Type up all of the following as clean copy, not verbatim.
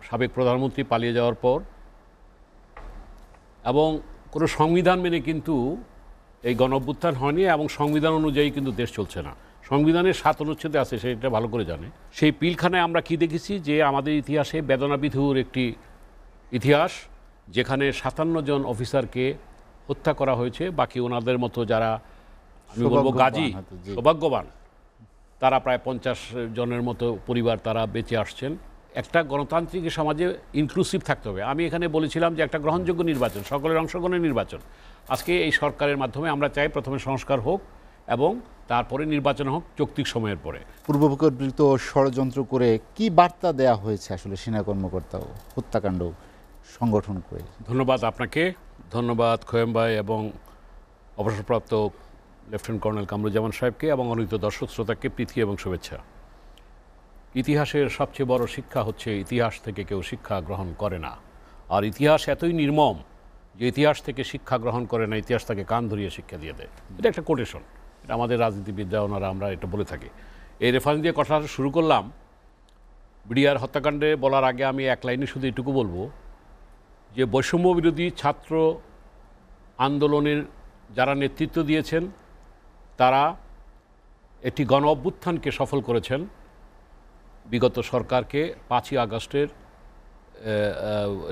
সাবেক প্রধানমন্ত্রী পালিয়ে যাওয়ার পর এবং কোনো সংবিধান মেনে কিন্তু এই গণঅভ্যুত্থান হয়নি এবং সংবিধান অনুযায়ী কিন্তু দেশ চলছে না। সংবিধানের 7 অনুচ্ছেদে আছে, সেটা ভালো করে জানে। সেই পিলখানায় আমরা কি দেখেছি যে আমাদের ইতিহাসে বেদনাবিধুর একটি ইতিহাস, যেখানে 57 জন অফিসারকে হত্যা করা হয়েছে। বাকি ওনাদের মতো যারা আমি বলবো গাজী, সৌভাগ্যবান, তারা প্রায় 50 জনের মতো পরিবার তারা বেঁচে আসছেন। একটা গণতান্ত্রিক সমাজে ইনক্লুসিভ থাকতে হবে। আমি এখানে বলেছিলাম যে একটা গ্রহণযোগ্য নির্বাচন, সকলের অংশগ্রহণের নির্বাচন। আজকে এই সরকারের মাধ্যমে আমরা চাই প্রথমে সংস্কার হোক এবং তারপরে নির্বাচন হোক যৌক্তিক সময়ের পরে। পূর্বপরিকল্পিত ষড়যন্ত্র করে কি বার্তা দেয়া হয়েছে আসলে সেনা কর্মকর্তা হত্যাকাণ্ড সংগঠন করে? ধন্যবাদ আপনাকে, ধন্যবাদ খোয়েম ভাই এবং অবসরপ্রাপ্ত লেফটেন্যান্ট কর্নেল কামরুজ্জামান সাহেবকে এবং অনিত দর্শক শ্রোতাকে প্রীতি এবং শুভেচ্ছা। ইতিহাসের সবচেয়ে বড় শিক্ষা হচ্ছে ইতিহাস থেকে কেউ শিক্ষা গ্রহণ করে না। আর ইতিহাস এতই নির্মম যে ইতিহাস থেকে শিক্ষা গ্রহণ করে না, ইতিহাস তাকে কান ধরিয়ে শিক্ষা দিয়ে দেয়। এটা একটা কোটেশন, এটা আমাদের রাজনীতিবিদরা ওনারা আমরা এটা বলে থাকি। এই রেফারেন্স দিয়ে কথা শুরু করলাম। বিডিআর হত্যাকাণ্ডে বলার আগে আমি এক লাইনে শুধু এটুকু বলবো যে বৈষম্য বিরোধী ছাত্র আন্দোলনের যারা নেতৃত্ব দিয়েছেন তারা একটি গণ অভ্যুত্থানকে সফল করেছেন। বিগত সরকারকে 5ই আগস্টের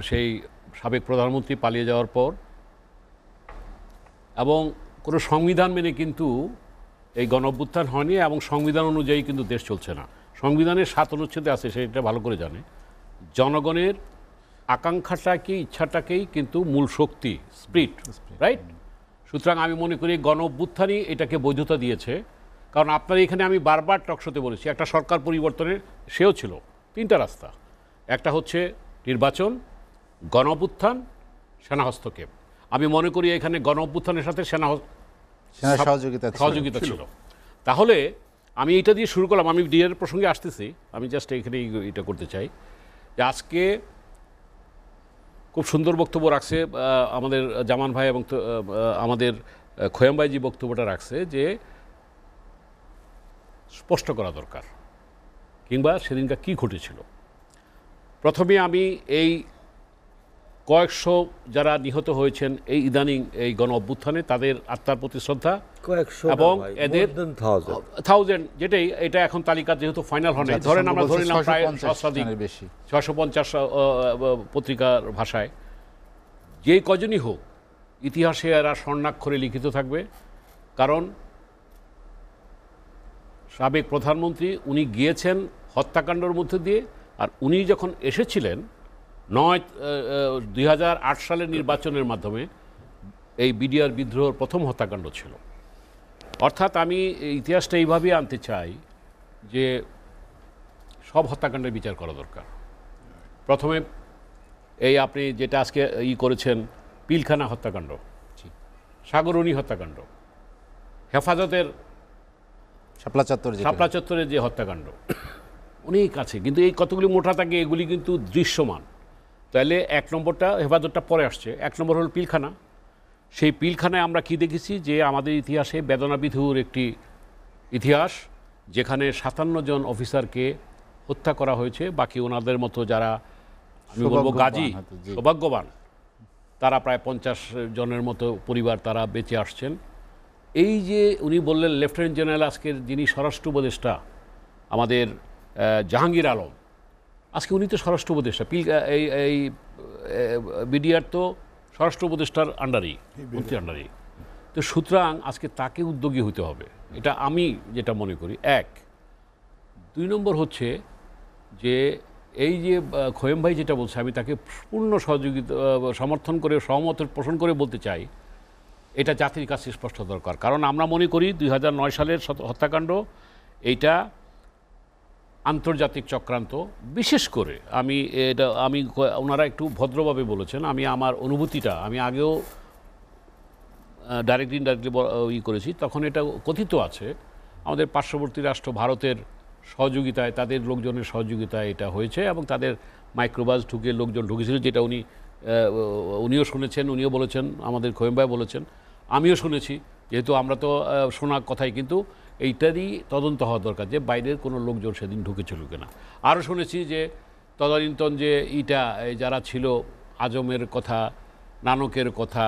সেই সাবেক প্রধানমন্ত্রী পালিয়ে যাওয়ার পর এবং কোনো সংবিধান মেনে কিন্তু এই গণ অভ্যুত্থান হয়নি এবং সংবিধান অনুযায়ী কিন্তু দেশ চলছে না। সংবিধানের 7 অনুচ্ছেদে আছে, সেটা ভালো করে জানে। জনগণের আকাঙ্ক্ষাটাকেই, ইচ্ছাটাকেই কিন্তু মূল শক্তি, স্পিরিট, রাইট? সুতরাং আমি মনে করি গণ অভ্যুত্থানই এটাকে বৈধতা দিয়েছে। কারণ আপনার এখানে আমি বারবার টকশোতে বলেছি, একটা সরকার পরিবর্তনের সেও ছিল 3টা রাস্তা। একটা হচ্ছে নির্বাচন, গণ অভ্যুত্থান, সেনা হস্তক্ষেপ। আমি মনে করি এখানে গণ অভ্যুত্থানের সাথে সেনা সহযোগিতা ছিল। তাহলে আমি এটা দিয়ে শুরু করলাম। আমি ডিএর প্রসঙ্গে আসতেছি, আমি জাস্ট এখানে এটা করতে চাই যে আজকে খুব সুন্দর বক্তব্য রাখছে আমাদের জামান ভাই এবং আমাদের খোয়াম ভাই যে বক্তব্যটা রাখছে যে স্পষ্ট করা দরকার কিংবা সেদিনকার কী ঘটেছিল। প্রথমে আমি এই কয়েকশো যারা নিহত হয়েছেন এই ইদানিং এই গণ অভ্যুত্থানে তাদের আত্মার প্রতি শ্রদ্ধা, এবং এদের 1000 যেটাই এটা এখন তালিকা যেহেতু ফাইনাল হয় নাই, ধরেন আমরা ধরে নিলাম প্রায় 650 পত্রিকার ভাষায় যেই কজনই হোক, ইতিহাসে এরা স্বর্ণাক্ষরে লিখিত থাকবে। কারণ সাবেক প্রধানমন্ত্রী উনি গিয়েছেন হত্যাকাণ্ডের মধ্যে দিয়ে, আর উনি যখন এসেছিলেন 2008 সালের নির্বাচনের মাধ্যমে এই বিডিআর বিদ্রোহের প্রথম হত্যাকাণ্ড ছিল। অর্থাৎ আমি ইতিহাসটা এইভাবেই আনতে চাই যে সব হত্যাকাণ্ডের বিচার করা দরকার। প্রথমে এই আপনি যেটা আজকে করেছেন পিলখানা হত্যাকাণ্ড, সাগরণী হত্যাকাণ্ড, হেফাজতের শাপলা চত্বরের যে হত্যাকাণ্ড, অনেক আছে কিন্তু এই কতগুলি মোটা থাকে, এগুলি কিন্তু দৃশ্যমান। তাহলে 1 নম্বরটা, হেফাজতটা পরে আসছে, 1 নম্বর হল পিলখানা। সেই পিলখানায় আমরা কি দেখেছি যে আমাদের ইতিহাসে বেদনাবিধুর একটি ইতিহাস, যেখানে 57 জন অফিসারকে হত্যা করা হয়েছে। বাকি ওনাদের মতো যারা আমি বলবো গাজী, সৌভাগ্যবান, তারা প্রায় 50 জনের মতো পরিবার তারা বেঁচে আসছেন। এই যে উনি বললেন লেফটেন্যান্ট জেনারেল আজকের যিনি স্বরাষ্ট্র উপদেষ্টা আমাদের জাহাঙ্গীর আলম, আজকে উনি তো স্বরাষ্ট্র উপদেষ্টা, এই বিডিআর তো স্বরাষ্ট্র উপদেষ্টার আন্ডারেই, মন্ত্রী আন্ডারেই। তো সুতরাং আজকে তাকে উদ্যোগী হতে হবে, এটা আমি যেটা মনে করি। 1 2 নম্বর হচ্ছে যে এই যে খোয়েম ভাই যেটা বলছে, আমি তাকে পূর্ণ সহযোগিতা সমর্থন করে, সহমত পোষণ করে বলতে চাই, এটা জাতির কাছে স্পষ্ট দরকার। কারণ আমরা মনে করি 2009 সালের হত্যাকাণ্ড এইটা আন্তর্জাতিক চক্রান্ত। বিশেষ করে আমি ওনারা একটু ভদ্রভাবে বলেছেন, আমি আমার অনুভূতিটা আমি আগেও ডাইরেক্টলি ইনডাইরেক্টলি করেছি, তখন এটা কথিত আছে আমাদের পার্শ্ববর্তী রাষ্ট্র ভারতের সহযোগিতায়, তাদের লোকজনের সহযোগিতায় এটা হয়েছে এবং তাদের মাইক্রোবাস ঢুকে লোকজন ঢুকেছিল, যেটা উনিও শুনেছেন, উনিও বলেছেন, আমাদের খোয়েম ভাই বলেছেন, আমিও শুনেছি। যেহেতু আমরা তো শোনা কথাই, কিন্তু এইটারই তদন্ত হওয়া দরকার যে বাইরের কোনো লোকজন সেদিন ঢুকেছিল কিনা। আরও শুনেছি যে তদানীন্তন যে যারা ছিল আজমের কথা, নানকের কথা,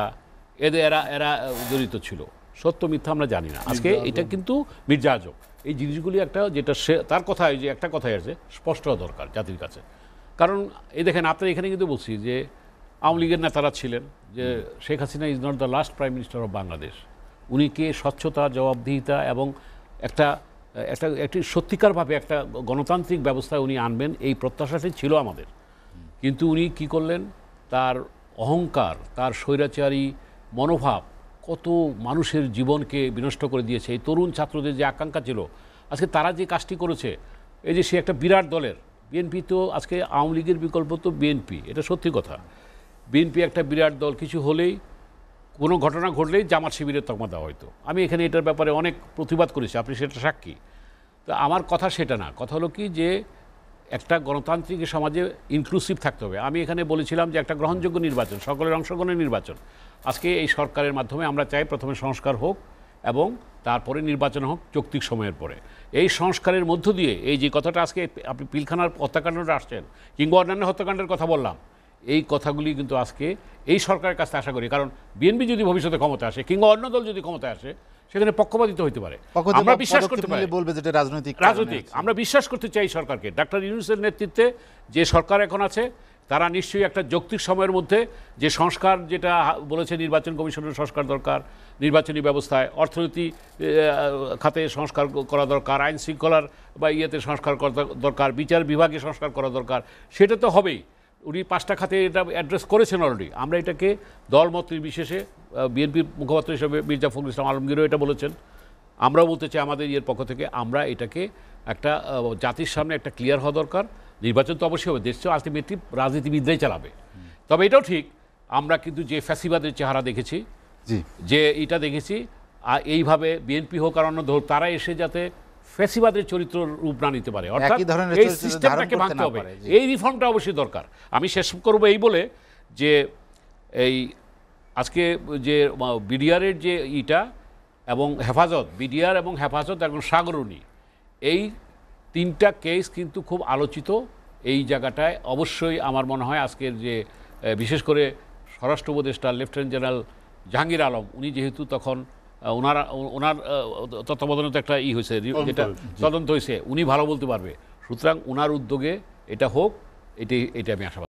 এরা এরা জড়িত ছিল। সত্য মিথ্যা আমরা জানি না। আজকে এটা কিন্তু মির্জা আজম, এই জিনিসগুলি একটা যেটা সে তার কথায় যে একটা কথাই আছে, স্পষ্ট হওয়া দরকার জাতির কাছে। কারণ এই দেখেন, আপনার এখানে কিন্তু বলছি যে আওয়ামী লীগের নেতারা ছিলেন যে Sheikh Hasina is not the last prime minister of Bangladesh. উনি কে স্বচ্ছতা, জবাবদিহিতা এবং একটি সত্যিকারভাবে একটা গণতান্ত্রিক ব্যবস্থায় উনি আনবেন, এই প্রত্যাশাটাই ছিল আমাদের। কিন্তু উনি কি করলেন, তার অহংকার, তার স্বৈরাচারী মনোভাব কত মানুষের জীবনকে বিনষ্ট করে দিয়েছে। এই তরুণ ছাত্রদের যে আকাঙ্ক্ষা ছিল, আজকে তারা যে কাজটি করেছে, এই যে সে একটা বিরাট দলের, বিএনপি তো আজকে আওয়ামী লীগের বিকল্প তো বিএনপি, এটা সত্যি কথা। বিএনপি একটা বিরাট দল, কিছু হলেই, কোনো ঘটনা ঘটলেই জামাত শিবিরের তকমা দেওয়া হয়তো। আমি এখানে এটার ব্যাপারে অনেক প্রতিবাদ করেছি, আপনি সেটা সাক্ষী। তো আমার কথা সেটা না, কথা হলো কি যে একটা গণতান্ত্রিক সমাজে ইনক্লুসিভ থাকতে হবে। আমি এখানে বলেছিলাম যে একটা গ্রহণযোগ্য নির্বাচন, সকলের অংশগ্রহণের নির্বাচন। আজকে এই সরকারের মাধ্যমে আমরা চাই প্রথমে সংস্কার হোক এবং তারপরে নির্বাচন হোক যৌক্তিক সময়ের পরে। এই সংস্কারের মধ্য দিয়ে এই যে কথাটা আজকে আপনি পিলখানার হত্যাকাণ্ডটা আসছেন, কিংবা অন্যান্য হত্যাকাণ্ডের কথা বললাম, এই কথাগুলি কিন্তু আজকে এই সরকারের কাছে আশা করি। কারণ বিএনপি যদি ভবিষ্যতে ক্ষমতা আসে কিংবা অন্য দল যদি ক্ষমতায় আসে, সেখানে পক্ষপাতিত হইতে পারে। আমরা বিশ্বাস করতে পারি বলবে যেটা রাজনৈতিক, আমরা বিশ্বাস করতে চাই সরকারকে। ডাক্তার ইউনূসের নেতৃত্বে যে সরকার এখন আছে, তারা নিশ্চয়ই একটা যৌক্তিক সময়ের মধ্যে যে সংস্কার, যেটা বলেছে নির্বাচন কমিশনের সংস্কার দরকার, নির্বাচনী ব্যবস্থায়, অর্থনীতি খাতে সংস্কার করা দরকার, আইন শৃঙ্খলার বা ইয়েতে সংস্কার করা দরকার, বিচার বিভাগে সংস্কার করা দরকার, সেটা তো হবেই। উনি 5টা খাতে এটা অ্যাড্রেস করেছেন অলরেডি। আমরা এটাকে দলমত নির্বিশেষে, বিএনপির মুখপাত্র হিসেবে মির্জা ফখরুল ইসলাম আলমগীরও এটা বলেছেন, আমরাও বলতে চাই আমাদের পক্ষ থেকে, আমরা এটাকে একটা জাতির সামনে একটা ক্লিয়ার হওয়া দরকার। নির্বাচন তো অবশ্যই হবে, দেশ তো আলটিমেটলি রাজনীতিবিদরাই চালাবে। তবে এটাও ঠিক, আমরা কিন্তু যে ফ্যাসিবাদের চেহারা দেখেছি, যে এটা দেখেছি, এইভাবে বিএনপি হোক আর অন্য দল, তারা এসে যাতে ফ্যাসিবাদের চরিত্র রূপ না নিতে পারে, অর্থাৎ এই সিস্টেমটাকে ভাঙতে হবে। এই রিফর্মটা অবশ্যই দরকার। আমি শেষ করবো এই বলে যে এই আজকে যে বিডিআরের যে এবং হেফাজত, বিডিআর এবং হেফাজত এবং সাগরণী, এই 3টা কেস কিন্তু খুব আলোচিত। এই জায়গাটায় অবশ্যই আমার মনে হয় আজকের যে বিশেষ করে স্বরাষ্ট্র উপদেষ্টা লেফটেন্যান্ট জেনারেল জাহাঙ্গীর আলম, উনি যেহেতু তখন ওনার তত্ত্বাবধানে তো একটা হয়েছে, যেটা তদন্ত হয়েছে, উনি ভালো বলতে পারবে। সুতরাং ওনার উদ্যোগে এটা হোক, এটা আমি আশাবাদী।